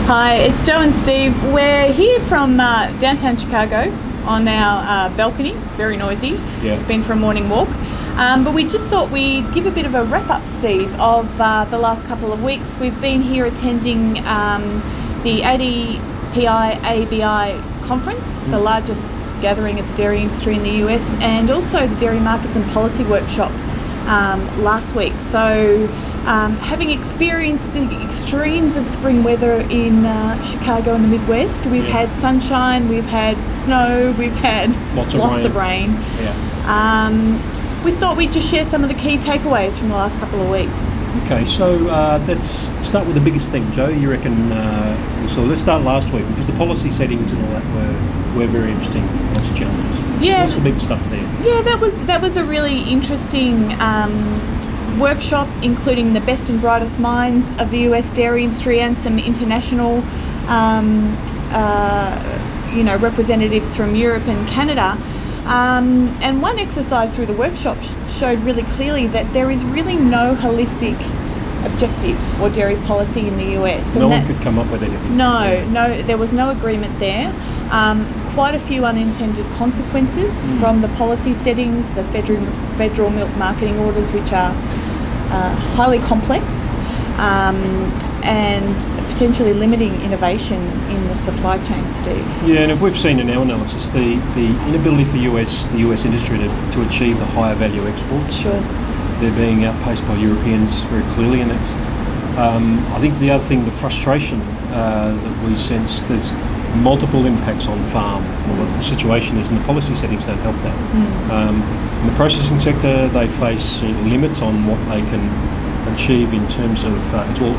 Hi, it's Joe and Steve. We're here from downtown Chicago on our balcony, very noisy. Yeah. It's been for a morning walk. But we just thought we'd give a bit of a wrap-up, Steve, of the last couple of weeks. We've been here attending the ADPI ABI conference, the largest gathering of the dairy industry in the US, and also the Dairy Markets and Policy Workshop last week. So having experienced the extremes of spring weather in Chicago and the Midwest, we've had sunshine, we've had snow, we've had lots of rain. Yeah. We thought we'd just share some of the key takeaways from the last couple of weeks. Okay, so let's start with the biggest thing, Joe. You reckon? So let's start last week, because the policy settings and all that were very interesting. Lots of challenges. Yeah. So what's the big stuff there? Yeah, that was a really interesting workshop, including the best and brightest minds of the US dairy industry and some international representatives from Europe and Canada. And one exercise through the workshop showed really clearly that there is really no holistic objective for dairy policy in the US. No one could come up with anything. No, there was no agreement there. Quite a few unintended consequences from the policy settings, the federal milk marketing orders, which are highly complex and potentially limiting innovation in the supply chain, Steve. Yeah, and we've seen in our analysis the inability for the US industry to achieve the higher value exports. Sure. They're being outpaced by Europeans very clearly, and that's I think the other thing, the frustration that we sense, there's multiple impacts on farm, or what the situation is, and the policy settings don't help that. In the processing sector, they face limits on what they can achieve in terms of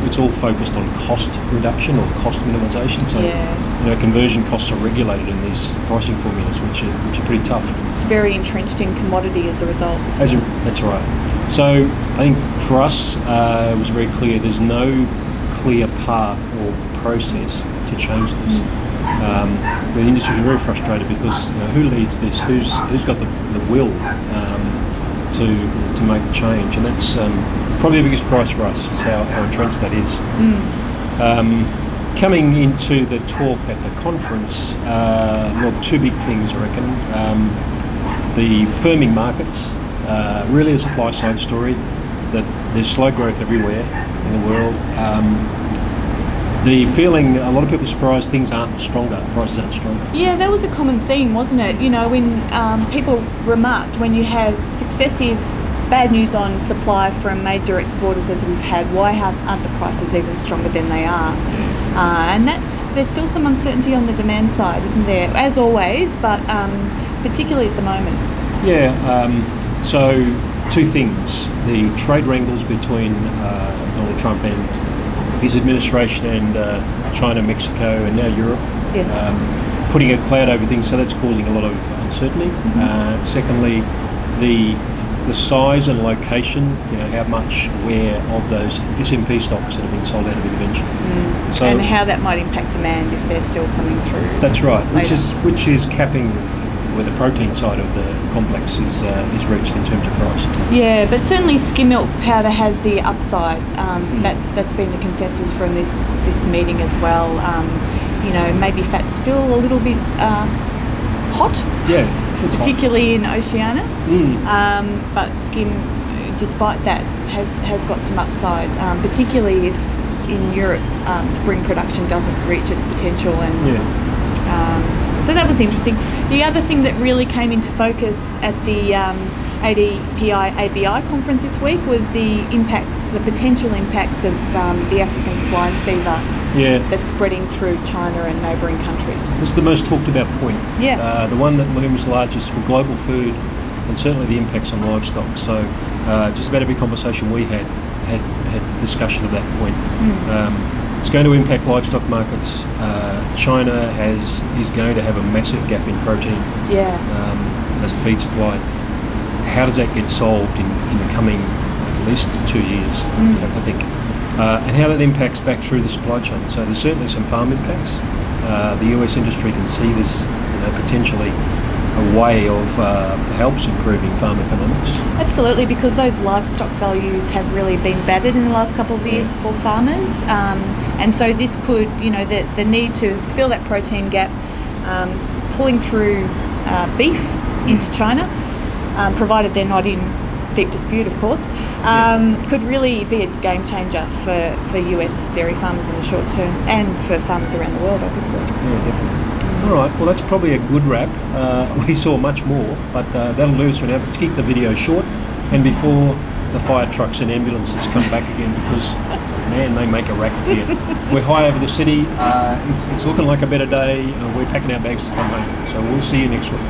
it's all focused on cost reduction or cost minimisation. So conversion costs are regulated in these pricing formulas, which are pretty tough. It's very entrenched in commodity as a result. That's right. So I think for us it was very clear there's no clear path or process to change this. The industry is very frustrated because who leads this? Who's got the will to make change? And that's probably the biggest surprise for us, is how entrenched that is. Coming into the talk at the conference, two big things, I reckon. The firming markets, really a supply side story, that there's slow growth everywhere in the world. The feeling, a lot of people are surprised things aren't stronger, prices aren't stronger. Yeah, that was a common theme, wasn't it? When people remarked, when you have successive bad news on supply from major exporters as we've had, why aren't the prices even stronger than they are? And there's still some uncertainty on the demand side, isn't there? As always, but particularly at the moment. Yeah, so two things. The trade wrangles between Donald Trump and his administration and China, Mexico, and now Europe. Yes. Putting a cloud over things, so that's causing a lot of uncertainty. Secondly, the size and location, how much where of those SMP stocks that have been sold out of intervention. So, and how that might impact demand if they're still coming through. That's right, which is capping where the protein side of the complex is reached in terms of price. Yeah, but certainly skim milk powder has the upside. That's been the consensus from this meeting as well. Maybe fat's still a little bit hot. Yeah, particularly in Oceania. But skim, despite that, has got some upside, particularly if in Europe spring production doesn't reach its potential. So that was interesting. The other thing that really came into focus at the ADPI ABI conference this week was the potential impacts of the African swine fever that's spreading through China and neighbouring countries. This is the most talked about point. Yeah. The one that looms largest for global food, and certainly the impacts on livestock. So just about every conversation we had discussion of that point. It's going to impact livestock markets. China is going to have a massive gap in protein as a feed supply. How does that get solved in the coming at least 2 years, you have to think. And how that impacts back through the supply chain. So there's certainly some farm impacts. The US industry can see this potentially a way of helps improving farm economics. Absolutely, because those livestock values have really been battered in the last couple of years for farmers. And so this could, the need to fill that protein gap, pulling through beef into China, provided they're not in deep dispute, of course, could really be a game changer for US dairy farmers in the short term, and for farmers around the world, obviously. Yeah, definitely. All right, well, that's probably a good wrap. We saw much more, but that'll do us for now. Let's keep the video short, and before the fire trucks and ambulances come back again, because, man, they make a racket here. We're high over the city. It's looking like a better day. We're packing our bags to come home. So we'll see you next week.